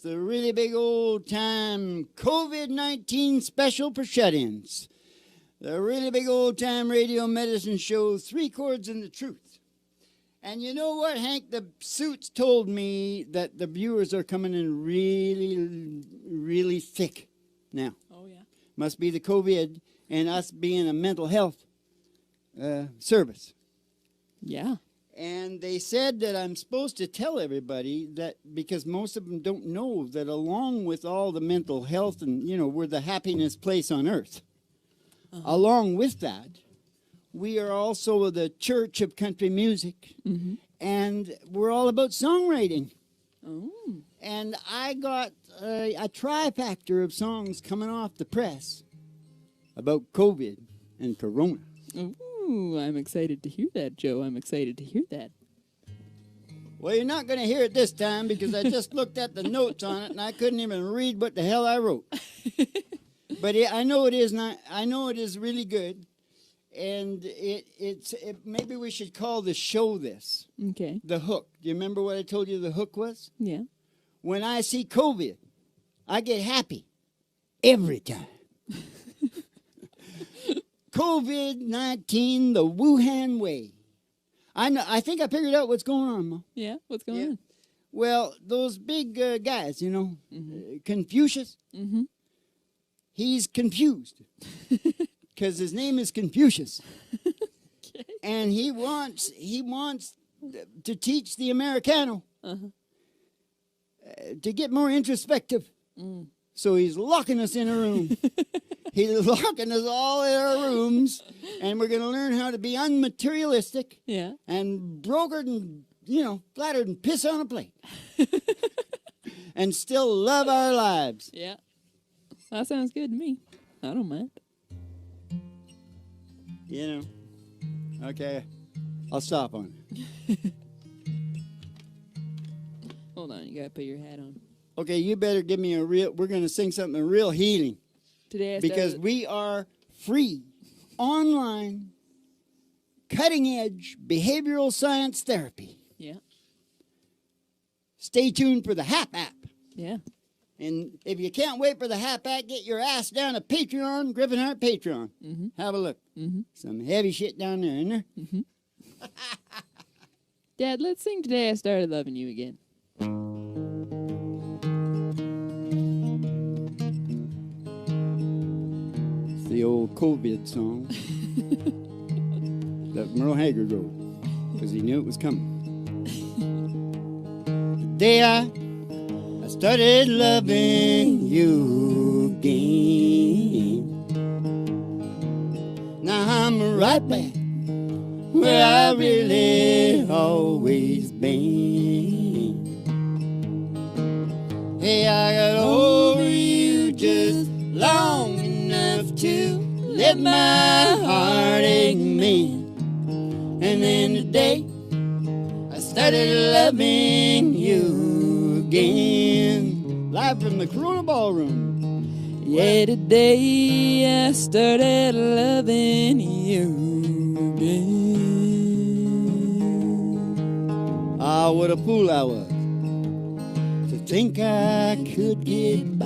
The really big old time COVID-19 special for shut-ins. The really big old time radio medicine show, 3 Chords and the Truth. And you know what, Hank? The suits told me that the viewers are coming in really, really thick now. Oh, yeah. Must be the COVID and us being a mental health service. Yeah. And they said that I'm supposed to tell everybody that, because most of them don't know, that along with all the mental health and, you know, we're the happiness place on earth. Along with that, we are also the church of country music. Mm-hmm. And we're all about songwriting. Oh. And I got a trifactor of songs coming off the press about COVID and Corona. Ooh, I'm excited to hear that, Joe. I'm excited to hear that. Well, you're not going to hear it this time because I just looked at the notes on it and I couldn't even read what the hell I wrote. But I know it is not. I know it is really good, and maybe we should call the show this. Okay. The hook. Do you remember what I told you the hook was? Yeah. When I see COVID, I get happy every time. COVID-19, the Wuhan way. I know. I think I figured out what's going on, Mo. Yeah? What's going on? Well, those big guys, you know, Confucius, he's confused because his name is Confucius. Okay. And he wants to teach the Americano to get more introspective. So he's locking us in a room. He's locking us all in our rooms, and we're going to learn how to be unmaterialistic and brokered and, you know, flattered and piss on a plate and still love our lives. Yeah. That sounds good to me. I don't mind. You know. Okay. I'll stop on it. Hold on. You got to put your hat on. Okay, you better give me we're going to sing something real healing. Today because we are free, online, cutting-edge behavioral science therapy. Yeah. Stay tuned for the HAP app. Yeah. And if you can't wait for the HAP app, get your ass down to Patreon, Griffin Hart Patreon. Have a look. Some heavy shit down there, isn't there? Dad, let's sing Today I Started Loving You Again. The old COVID song that Merle Haggard wrote because he knew it was coming. The day I started loving you again, now I'm right back where I really always been. Hey, I got over you just long enough to let my heartache mend. And then today I started loving you again. Live from the Corona Ballroom. Yeah, today I started loving you again. Ah, what a fool I was to think I could get by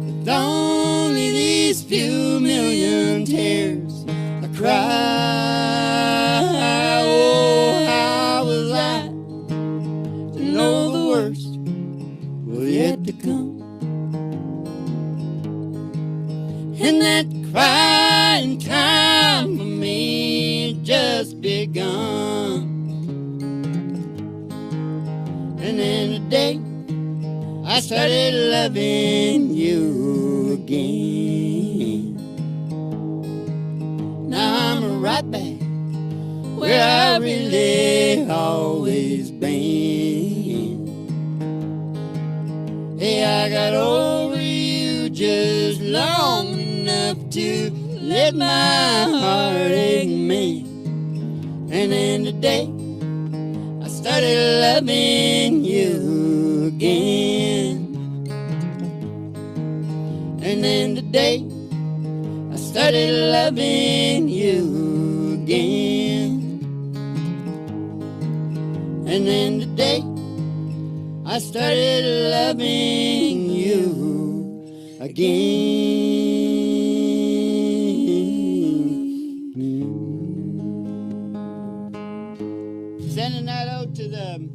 with only these few million tears I cry. Oh, how was I to know the worst was yet to come, and that crying time for me had just begun. And then today I started loving you again. Now I'm right back where I really always been. Hey, I got over you just long enough to let my heartache mend. And then today I started loving you again. And then today I started loving you again. And then today day I started loving you again. Sending that out to the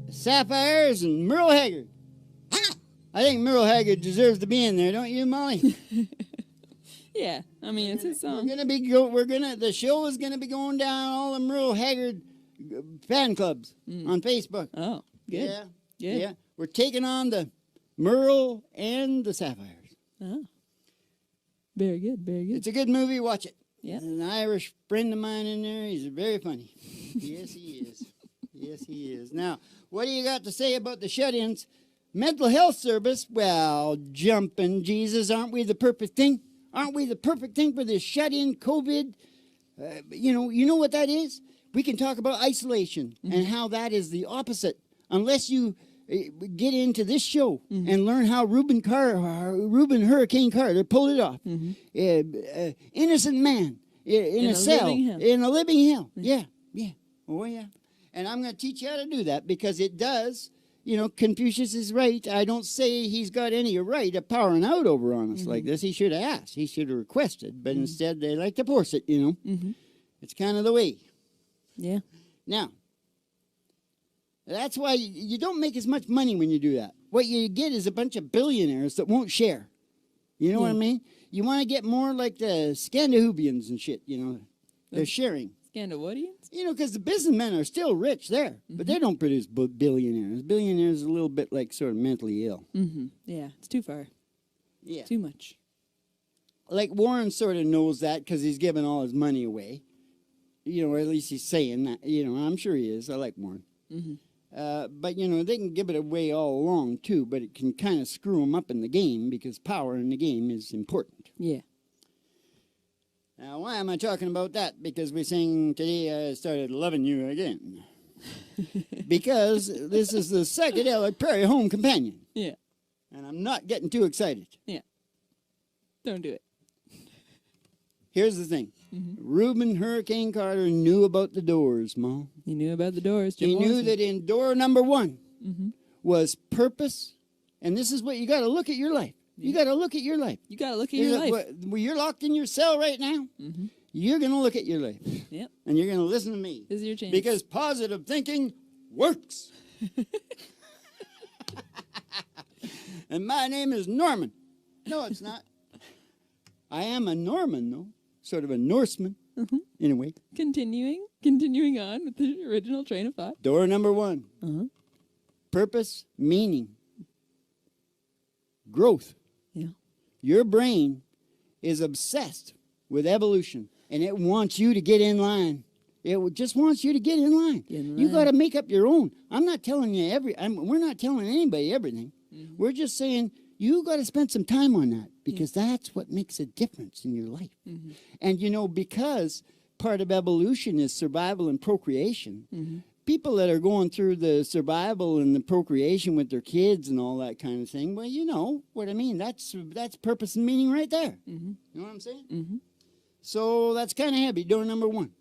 Sapphires and Merle Haggard. I think Merle Haggard deserves to be in there, don't you, Molly? Yeah, I mean, it's his song. The show is gonna be going down all the Merle Haggard fan clubs on Facebook. Oh, good. Yeah. We're taking on the Merle and the Sapphires. Oh, very good, very good. It's a good movie. Watch it. Yeah. There's an Irish friend of mine in there. He's very funny. Yes, he is. Yes, he is. Now, what do you got to say about the shut-ins? Mental health service? Well, jumping Jesus, aren't we the perfect thing? Aren't we the perfect thing for this shut-in COVID? You know what that is? We can talk about isolation and how that is the opposite. Unless you get into this show and learn how Reuben Hurricane Carter pulled it off. Innocent man in a cell, in a living hell. Yeah. Oh, yeah. And I'm going to teach you how to do that because it does. Confucius is right. I don't say he's got any right of powering out over on us like this. He should have asked. He should have requested. But instead, they like to force it, It's kind of the way. Yeah. Now, that's why you don't make as much money when you do that. What you get is a bunch of billionaires that won't share. You know what I mean? You want to get more like the Scandinavians and shit, They're sharing. Scandinavians? Because the businessmen are still rich there, but they don't produce billionaires. Billionaires are a little bit like sort of mentally ill. Yeah, it's too far. Yeah. Too much. Like Warren sort of knows that because he's giving all his money away. Or at least he's saying that. I'm sure he is. I like Warren. But, they can give it away all along, too, but it can kind of screw them up in the game because power in the game is important. Yeah. Now, why am I talking about that? Because we sing Today I Started Loving You Again. Because this is the psychedelic Prairie Home Companion. Yeah. And I'm not getting too excited. Yeah. Don't do it. Here's the thing. Reuben Hurricane Carter knew about the Doors, Ma. He knew about the Doors. Jim He Morrison. knew that in door number one was purpose. And this is what you got to look at your life. You got to look at your life. You got to look at your life. Well, you're locked in your cell right now. You're going to look at your life. Yep. And you're going to listen to me. This is your chance. Because positive thinking works. And my name is Norman. No, it's not. I am a Norman, though. Sort of a Norseman, in a way. Continuing on with the original train of thought. Door number one. Purpose, meaning, growth. Yeah. Your brain is obsessed with evolution, and it wants you to get in line. It just wants you to get in line. You got to make up your own. I'm not telling you we're not telling anybody everything. We're just saying you got to spend some time on that because that's what makes a difference in your life. And because part of evolution is survival and procreation. People that are going through the survival and the procreation with their kids and all that kind of thing, well, you know what I mean. That's purpose and meaning right there. You know what I'm saying? So that's kind of heavy. Door number one.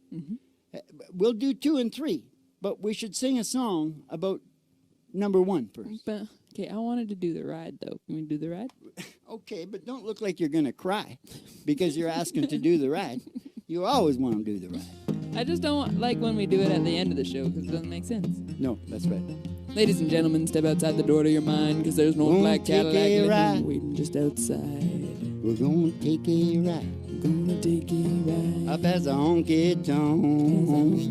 We'll do 2 and 3, but we should sing a song about number 1 first. Okay, I wanted to do the ride, though. Can we do the ride? Okay, but don't look like you're going to cry because you're asking to do the ride. You always want to do the ride. I just don't like when we do it at the end of the show because it doesn't make sense. No, that's right. Ladies and gentlemen, step outside the door to your mind because there's no black Cadillac waiting just outside. We're going to take a ride. Gonna take a ride up as a honky tonk,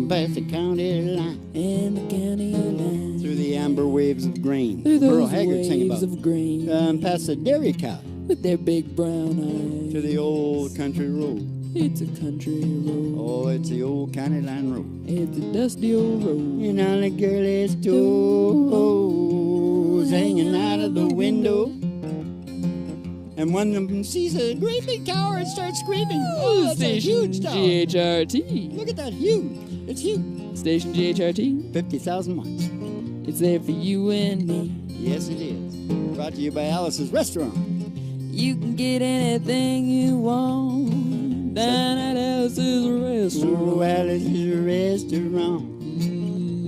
past the county line, and the county line, through the amber waves of grain. Through those Merle Haggard sang waves about of grain, past the dairy cow, with their big brown eyes, to the old country road. It's a country road. Oh, it's the old county line road. It's a dusty old road. And all the girlies' toes hanging out of the window. And one of them sees a great big tower and starts screaming. Oh, that's a huge tower. GHRT. Look at that, huge. It's huge. Station GHRT. 50,000 watts. It's there for you and me. Yes, it is. Brought to you by Alice's Restaurant. You can get anything you want down at Alice's Restaurant. Oh, Alice's Restaurant.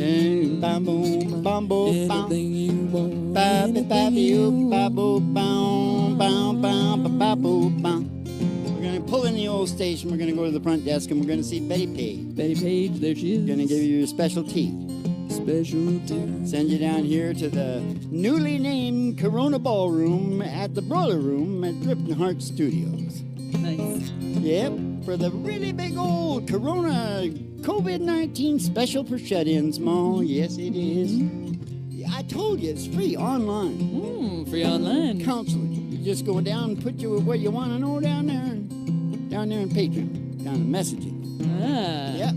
Bam, bam, boom, bam, boom, bam. Anything you want. Ba, ba, ba, Anything you boo, ba, want. boo, bam, bam, bam, ba, ba, boo, bam. We're going to pull in the old station. We're going to go to the front desk and we're going to see Betty Page. Betty Page, there she is. We're going to give you your special tea. Specialty. Send you down here to the newly named Corona Ballroom at the Broiler Room at Ripton Heart Studios. Nice. Yep, for the really big old Corona COVID-19 special for shut-ins, Ma. Yes, it is. I told you, it's free online. Free online. Counseling. You just go down and put what you want to know down there in Patreon, down in messaging. Ah. Yep.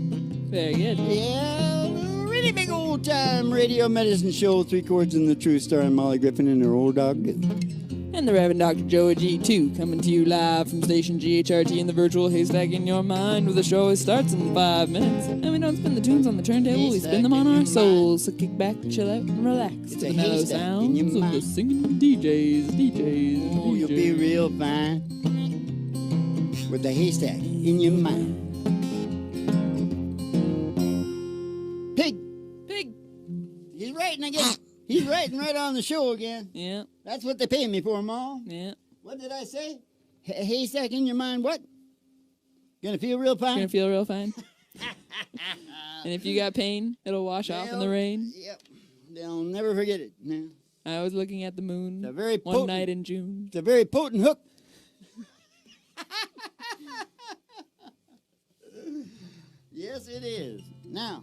Very good. Yeah, really big old time radio medicine show, Three Chords and the Truth, starring Molly Griffin and her old dog. And the Reverend Dr. Joey G2 coming to you live from station GHRT in the virtual haystack in your mind, where the show always starts in 5 minutes. And we don't spin the tunes on the turntable, we spin them on our souls. So kick back, chill out, and relax to the mellow sounds of the singing DJs. Oh, you'll be real fine with the haystack in your mind. Pig! He's writing again. He's writing right on the show again. Yeah. That's what they pay me for, Ma. Yeah. What did I say? Haystack in your mind, what? Gonna feel real fine? Gonna feel real fine. And if you got pain, it'll wash off in the rain. Yep. They'll never forget it. No. I was looking at the moon The very one night in June. It's a very potent hook. Yes, it is. Now,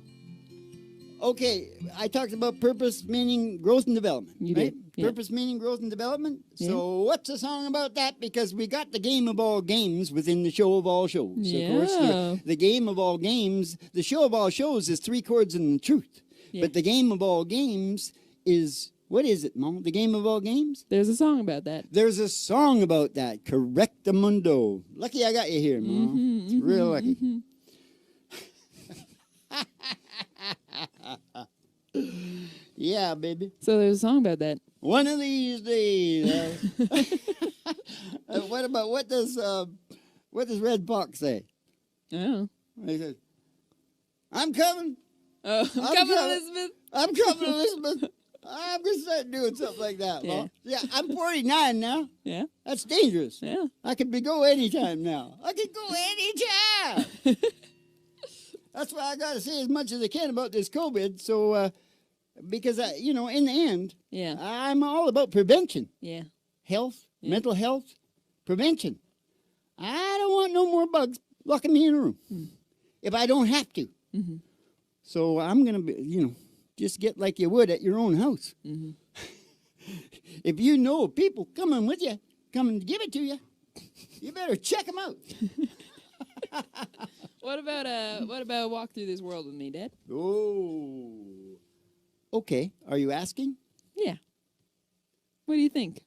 okay, I talked about purpose, meaning, growth, and development. You right? did, yeah. Purpose, meaning, growth, and development. Yeah. So what's the song about that? Because we got the game of all games within the show of all shows. Yeah. Of course, the game of all games, the show of all shows is Three Chords and the Truth. Yeah. But the game of all games is, what is it, Mo? The game of all games? There's a song about that. There's a song about that. Correctamundo. Lucky I got you here, Mo. It's real lucky. Yeah, baby. So there's a song about that. One of these days. What does Red Fox say? Oh. He says, I'm coming. Oh, I'm coming, Elizabeth. I'm coming, Elizabeth. I'm going to start doing something like that. Yeah. Well, yeah, I'm 49 now. Yeah. That's dangerous. Yeah. I could go anytime now. I could go anytime. That's why I got to say as much as I can about this COVID. So, because, in the end, Yeah. I'm all about prevention. Yeah. Health, mental health, prevention. I don't want no more bugs locking me in a room if I don't have to. Mm-hmm. So I'm going to be, just get like you would at your own house. Mm-hmm. If you know people coming with you, coming to give it to you, you better check them out. What about a walk through this world with me, Dad? Oh. Okay. Are you asking? Yeah. What do you think?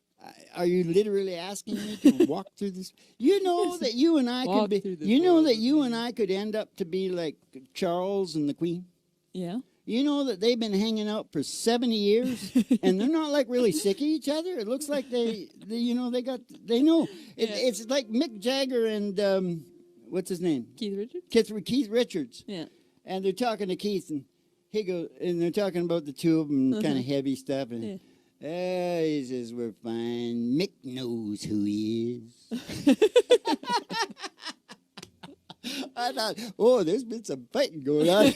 Are you literally asking me to walk through this? You know that you and I Walk could through be. this You know world that with you and I could end up to be like Charles and the Queen. Yeah. You know that they've been hanging out for 70 years, and they're not like really sick of each other. It looks like they know. It's like Mick Jagger and what's his name? Keith Richards? Keith Richards. Yeah. And they're talking to Keith, and they're talking about the two of them, kind of heavy stuff. And he says, we're fine. Mick knows who he is. I thought, there's been some fighting going on.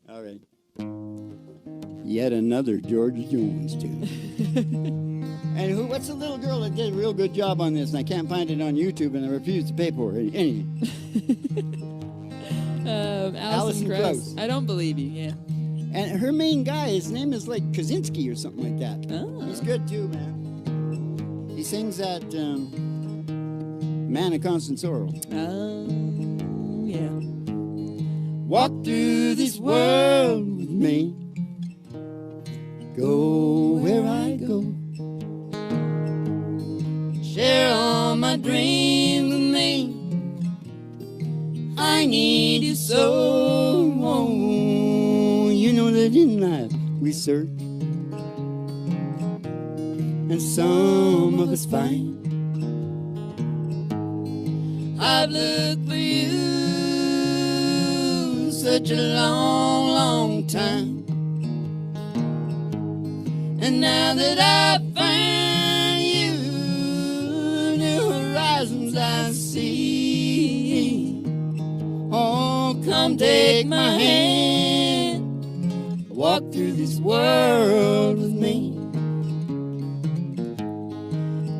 All right. Yet another George Jones tune. And what's the little girl that did a real good job on this? And I can't find it on YouTube, and I refuse to pay for it. Anyway. Alison Krauss. I don't believe you. Yeah. And her main guy, his name is like Kaczynski or something like that. Oh. He's good too, man. He sings that Man of Constant Sorrow. Oh, yeah. Walk through this world with me. Go where I go. Share all my dreams with me. I need you so. You know that in life we search, and some of us find. I've looked for you such a long, long time. And now that I've found you, new horizons I see. Oh, come take my hand, walk through this world with me.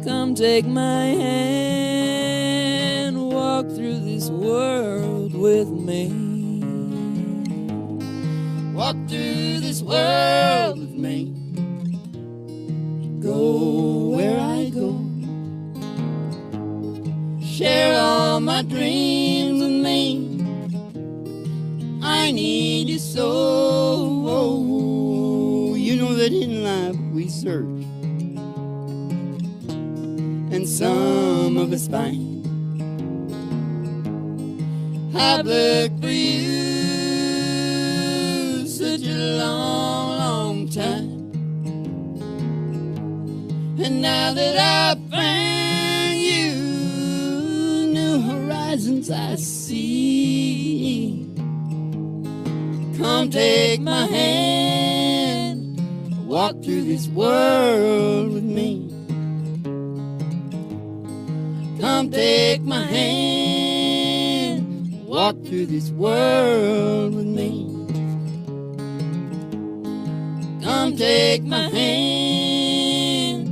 Come take my hand, walk through this world with me. Walk through this world with me. Go where I go. Share all my dreams with me. I need you so. You know that in life we search, and some of us find. I've looked for you such a long, long time. And now that I've found you, new horizons I see. Come take my hand, walk through this world with me. Come take my hand, walk through this world with me. Come take my hand,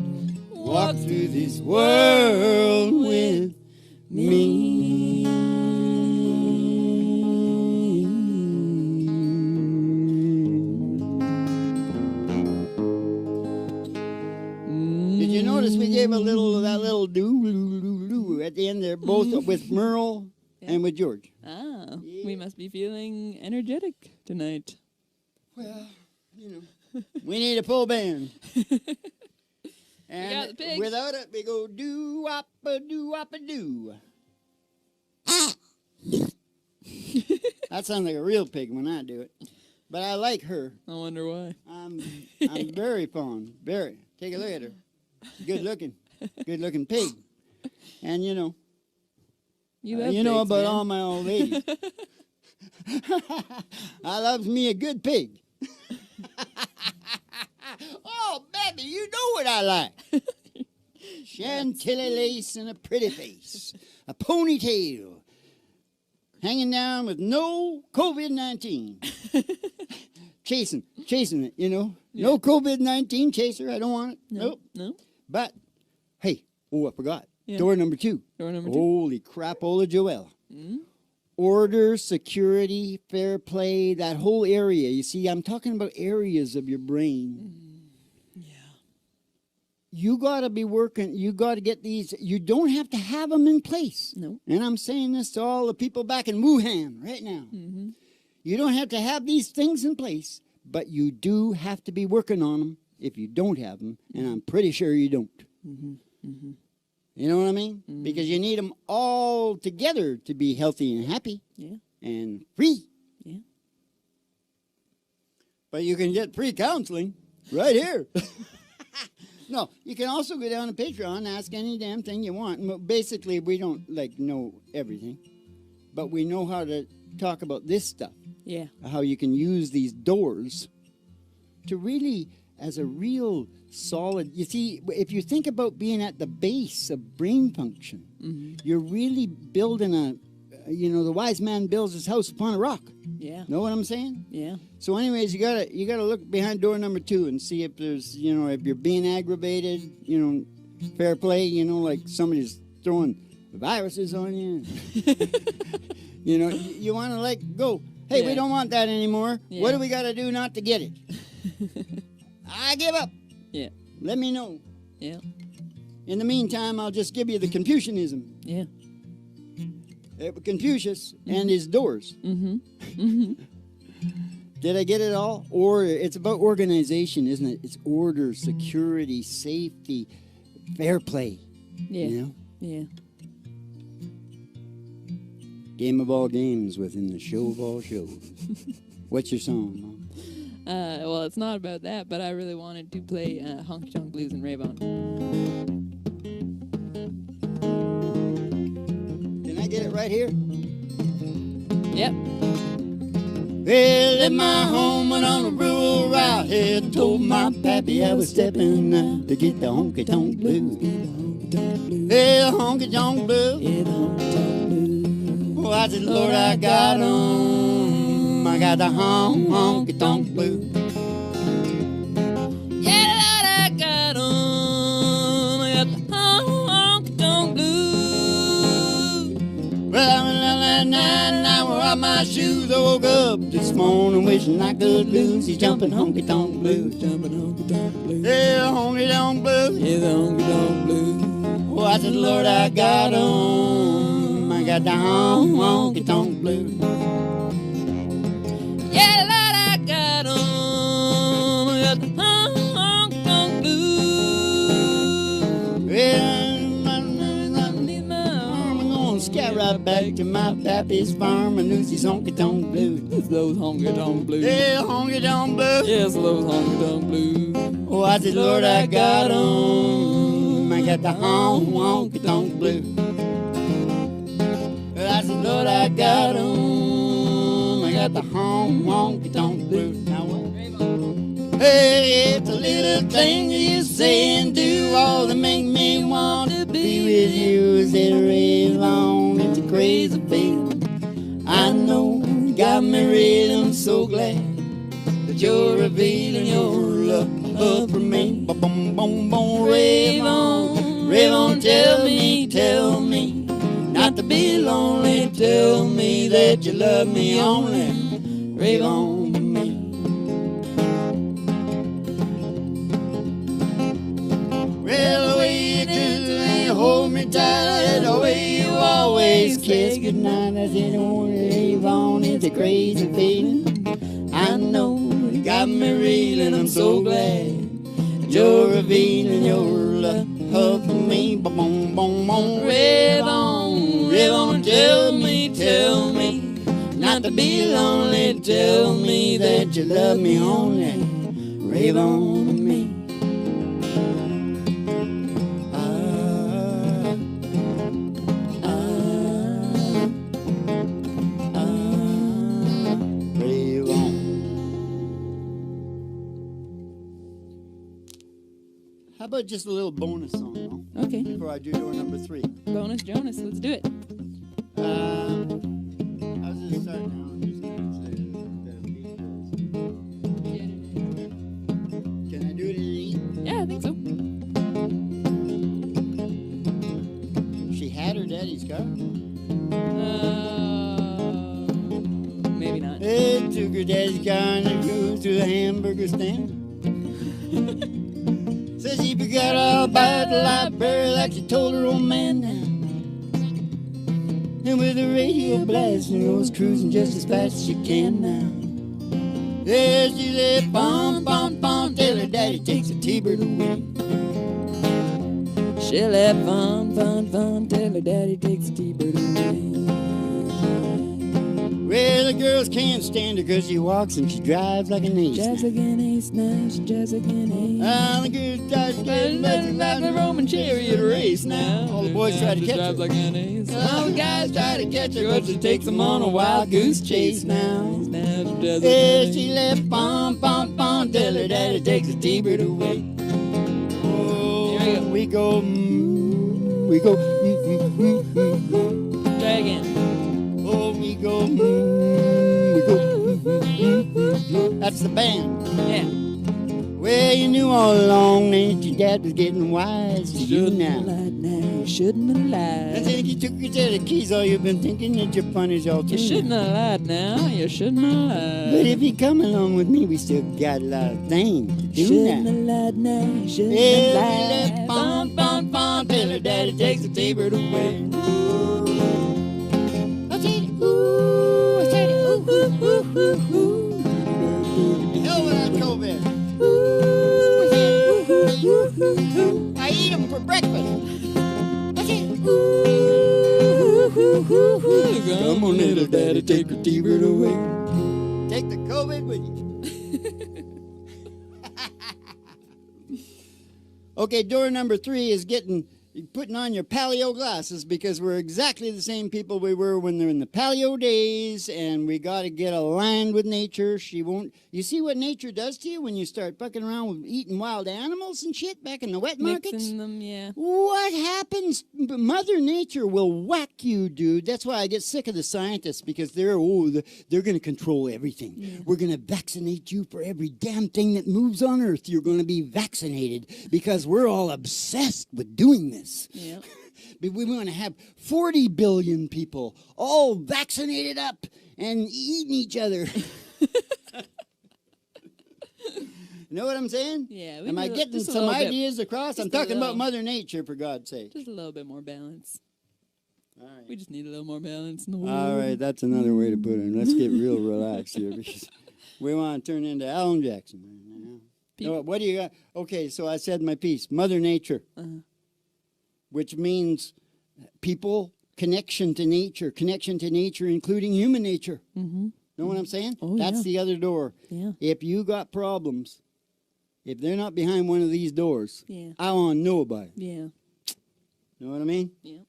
walk through this world with me. Did you notice we gave that little do at the end there, both with Merle and with George? Ah, we must be feeling energetic tonight. Well, you know, we need a full band. And got the pigs. Without it, we go do-wop-a-do-wop-a-do. That sounds like a real pig when I do it. But I like her. I wonder why. I'm very fond. Very. Take a look at her. Good looking pig. And you know You about man. all my old ladies. I loves me a good pig. Oh, baby, you know what I like. Chantilly lace and a pretty face. A ponytail. Hanging down with no COVID-19. Chasing it, you know. Yeah. No COVID-19 chaser. I don't want it. Nope. No. But, hey, I forgot. Yeah. Door number 2. Holy crapola Joelle. Mm-hmm. Order, security, fair play, that whole area. You see, I'm talking about areas of your brain. Yeah. You got to be working. You got to get these. You don't have to have them in place. No. And I'm saying this to all the people back in Wuhan right now. Mm-hmm. You don't have to have these things in place, but you do have to be working on them if you don't have them. And I'm pretty sure you don't. Mm-hmm. Mm-hmm. You know what I mean? Mm-hmm. Because you need them all together to be healthy and happy. Yeah. And free. Yeah. But you can get free counseling right here. No, you can also go down to Patreon and ask any damn thing you want. Basically, we don't know everything, but we know how to talk about this stuff. Yeah. How you can use these doors to really, as a real solid. You see, if you think about being at the base of brain function, you're really building the wise man builds his house upon a rock. Yeah. Know what I'm saying? Yeah. So anyways, you gotta look behind door number 2 and see if there's, if you're being aggravated, fair play, like somebody's throwing viruses on you. You want to go. Hey, we don't want that anymore. Yeah. What do we got to do not to get it? I give up. Yeah. Let me know. Yeah. In the meantime, I'll just give you the Confucianism. Yeah. Confucius and his doors. Mm-hmm. Mm-hmm. Did I get it all? Or it's about organization, isn't it? It's order, security, safety, fair play. Yeah. Yeah. Game of all games within the show of all shows. What's your song, Mom? Well, it's not about that, but I really wanted to play Honky Tonk Blues and Rave On. Can I get it right here? Yep. Well, left my home went on a rural route. Had told my pappy I was stepping out to get the honky tonk blues. Yeah, the honky tonk blues. Yeah, the honky tonk blues. Oh, I said, Lord, I got 'em. I got the honky tonk blues. Yeah, Lord, I got 'em. I got the honky tonk blues. Well, I went out that night and I wore out my shoes. I woke up this morning wishing I could lose these jumping honky tonk blues. Jumping honky tonk blues. Yeah, the honky tonk blues. Yeah, the honky tonk blues. Oh, I said, Lord, I got 'em. I got the honky tonk blues. Yeah, Lord, I got 'em. I got the honky tonk blues. Well, I'm gonna scout right back to my pappy's farm and lose these honky tonk blues. It's those honky tonk blues. Yeah, honky tonk blues. Yes, those honky tonk blues. Oh, I said, Lord, I got 'em. I got the honky tonk blues. Well, I said, Lord, I got 'em. I got the honky tonk blues. Now what? Hey, it's a little thing you say and do, all that make me want to be with you. Is it rave on? It's a crazy feeling. I know you got me real. I'm so glad that you're revealing your love for me. Boom, boom, boom, rave on, tell me not to be lonely. Tell me that you love me only. Rave on to me. Well, the way you do, you hold me tight, the way you always kiss goodnight. I said, I want to rave on, it's a crazy feeling. I know you got me reeling, I'm so glad you're revealing your love for me. Boom, boom, boom, boom, rave on, tell me not to be lonely. Tell me that you love me only. Rave on to me. Rave on. How about just a little bonus song, no? Okay. Before I do door number 3. Bonus Jonas, let's do it. I was just starting now. I'm just gonna say that beat is- Can I do it in E? Yeah, I think so. She had her daddy's car. Maybe not. They took her daddy's car and they drove to the hamburger stand. Says she forgot all about the library like she told her old man now. And with the radio blasting, goes cruising just as fast as she can now. Yeah, she said, bum, bum, bum, till her daddy takes a T-bird away. She'll have fun, fun, fun, till her daddy takes a T-bird away. Well, the girls can't stand her because she walks and she drives like an ace. Jazz again, ace, now, she jazz again, ace. Ah, the girls try to get Nothing like the Roman chariot race now. All the boys try to catch her. Like an ace. All the guys try to catch her, but she takes them on a wild goose chase now. Now she jazz Yeah, again, she left bum, bum, bum, till her daddy takes a T-bird away. Oh, Here we go. we go, Try again. oh, we go, That's the band. Yeah. Well, you knew all along that your dad was getting wise to you Shouldn't have now. lied now. You shouldn't have lied. And then you took your set of keys, all you've been thinking that you're funny all too. You shouldn't have lied now. You shouldn't have lied. But if you come along with me, we still got a lot of things to do Shouldn't now. have lied now. You shouldn't Yeah, have we lied. left bum, bum, bum, till her daddy takes the T-bird away. I said, ooh, ooh, ooh, ooh, ooh. Hell with that COVID. I eat them for breakfast. I said, Come on, little daddy, take your T-bird away. take the COVID with you. Okay, door number 3 is getting putting on your paleo glasses because we're exactly the same people we were when they're in the paleo days, and we got to get aligned with nature. She won't. You see what nature does to you when you start fucking around with eating wild animals and shit back in the wet markets? Mixing them, yeah. What happens? Mother Nature will whack you, dude. That's why I get sick of the scientists, because they're going to control everything. Yeah. We're going to vaccinate you for every damn thing that moves on Earth. You're going to be vaccinated because we're all obsessed with doing this. Yeah. We want to have 40 billion people all vaccinated up and eating each other. You know what I'm saying? Yeah. Am I getting some ideas across? I'm talking about Mother Nature, for God's sake. Just a little bit more balance. All right. We just need a little more balance in the world. All right, that's another way to put it. Let's get real relaxed here, because we want to turn into Alan Jackson. No, what do you got? Okay, so I said my piece, Mother Nature, which means people, connection to nature, including human nature. Mm-hmm. Know what I'm saying? Oh, That's yeah. the other door. Yeah. If you got problems, if they're not behind one of these doors, Yeah. I want to know about it. Yeah. Know what I mean? Yeah.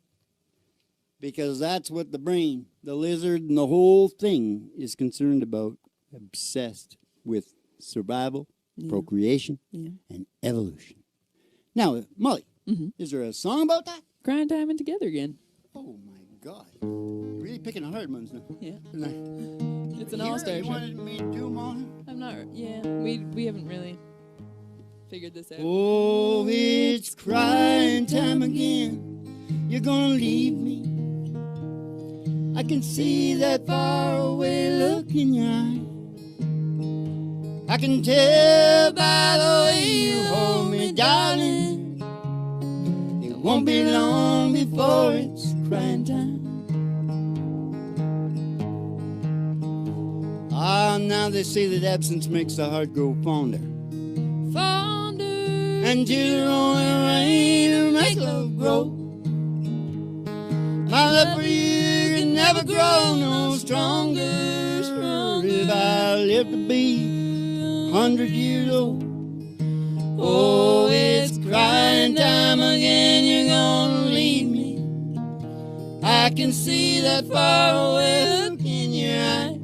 Because that's what the brain, the lizard, and the whole thing is concerned about, obsessed with survival, procreation, and evolution. Now, Molly, is there a song about that? Crying time and together again. Oh, my God. You're really picking the hard ones now. Yeah. Isn't it? It's an all-star You show. wanted me to do them all? I'm not. Yeah. We haven't really figured this out. Oh, it's crying time again. You're gonna leave me. I can see that far away look in your eye. I can tell by the way you hold me, darling. It won't be long before it's crying time. Ah, now they say that absence makes the heart grow fonder. Fonder. Until the only rain to make love grow. My love for you can never grow no stronger. If I live to be 100 years old. Oh, it's crying time again, you're gonna leave me. I can see that far away look in your eye.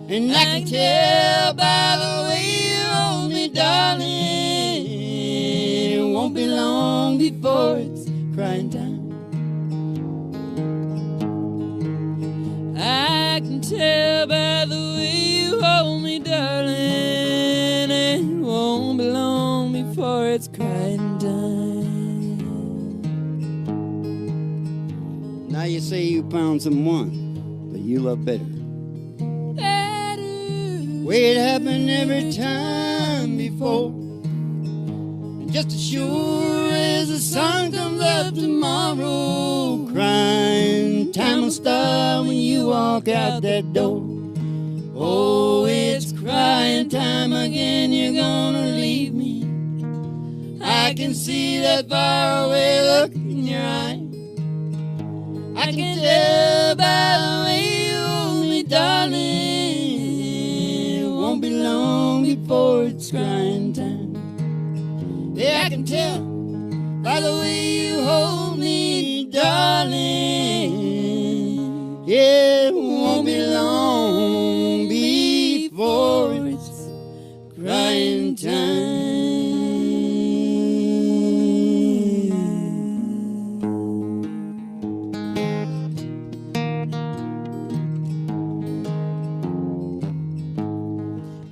And I can tell by the way you hold me, darling, it won't be long before it's crying time. I can tell by the way you hold me, darling, it won't be long before it's crying time. Now you say you found someone that you love better. Way it happened every time before. And just as sure as the sun comes up tomorrow, crying time will start when you walk out that door. Oh, it's crying time again, you're gonna leave me. I can see that far away look in your eye. I can tell by the way you hold me, darling, won't be long before it's crying time. Yeah, I can tell by the way you hold me, darling. Yeah, it won't be long before it's crying time.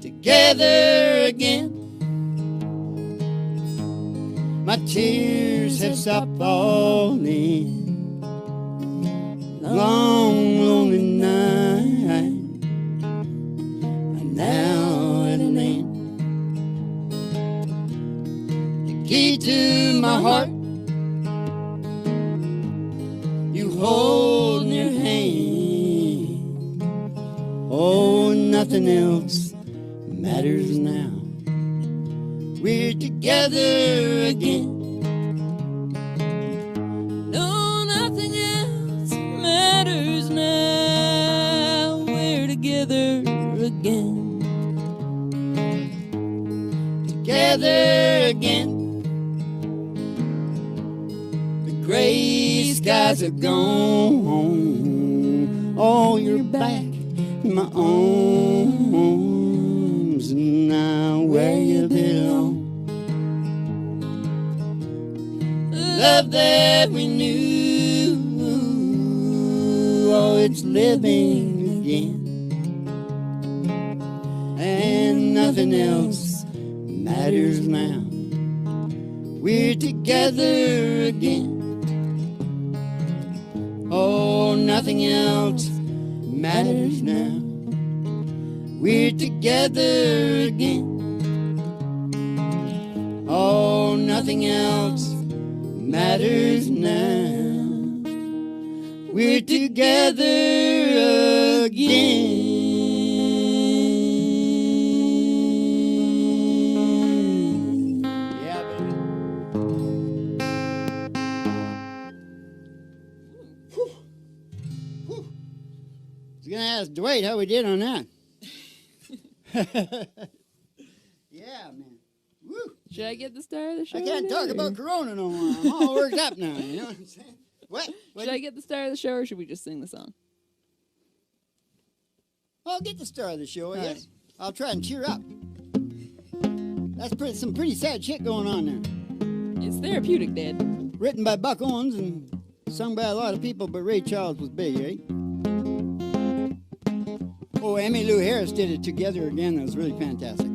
Together again, my tears have stopped falling. Long, lonely night are now at an end. The key to my heart you hold in your hand. Oh, nothing else matters now. We're together again. No, nothing else matters now. We're together again. Together again. guys are gone. Oh, you're back in my arms now, where you belong. Love that we knew, oh, it's living again, and nothing else matters now. We're together again. Oh, nothing else matters now. We're together again. Oh, nothing else matters now. We're together again. Yeah, baby. Whew. Whew. I was gonna ask Dwight how we did on that. Yeah, man. Woo. Should I get the star of the show? I can't talk about Corona no more. I'm all worked up now. You know what I'm saying? What? Should I get the star of the show, or should we just sing the song? I'll get the star of the show, I All guess. right. I'll try and cheer up. That's some pretty sad shit going on there. It's Therapeutic Dead. Written by Buck Owens and sung by a lot of people, but Ray Charles was big, eh? Oh, Emmylou Harris did it together again. That was really fantastic.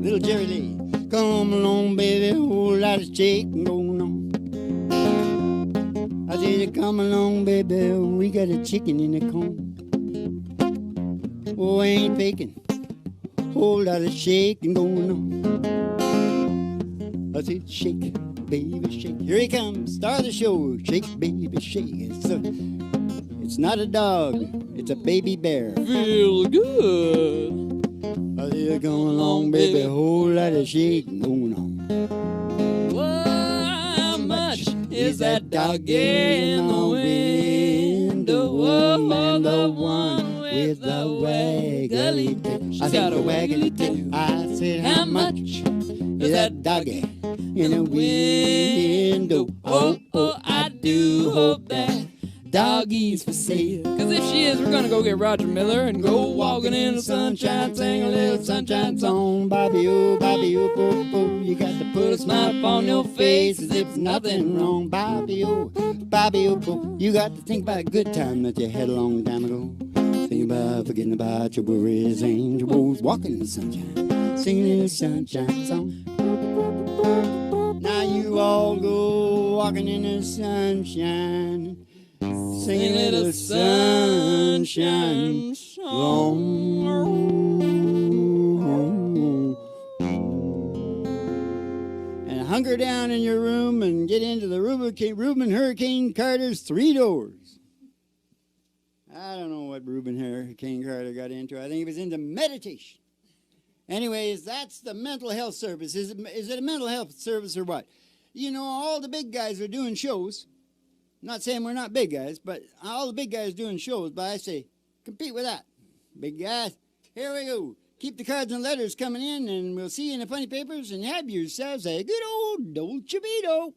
Little Jerry Lee. Come along, baby, whole lot of shaking going on. I said, come along, baby, we got a chicken in the corn. Oh, I ain't faking, whole lot of shaking going on. I said, shake, baby, shake. Here he comes, star of the show. Shake, baby, shake. It's not a dog, it's a baby bear. Feel good. I said, come along, baby, whole lot of shaking going on. How much is that doggy in the window? Oh, the one with the waggly tail. She's got a waggly tail. I said, how much is that doggy in the window? Oh, I do hope that doggy's for sale. Cause if she is, we're gonna go get Roger Miller and go walking in the sunshine, sing a little sunshine song. Bobby, oh, boo, boo. You got to put a smile upon your face as if nothing wrong. Bobby, oh, boo. You got to think about a good time that you had a long time ago. Think about forgetting about your worries, angel woes, walking in the sunshine, singing a little sunshine song. Now you all go walking in the sunshine, sing a little sunshine song. And hunker down in your room and get into the Reuben Hurricane Carter's 3 doors. I don't know what Reuben Hurricane Carter got into. I think he was into meditation. Anyways, that's the mental health service. Is it a mental health service or what? You know, all the big guys are doing shows. I'm not saying we're not big guys, but all the big guys doing shows, but I say, compete with that. Big guys, here we go. Keep the cards and letters coming in, and we'll see you in the funny papers, and have yourselves a good old Dolce Vito.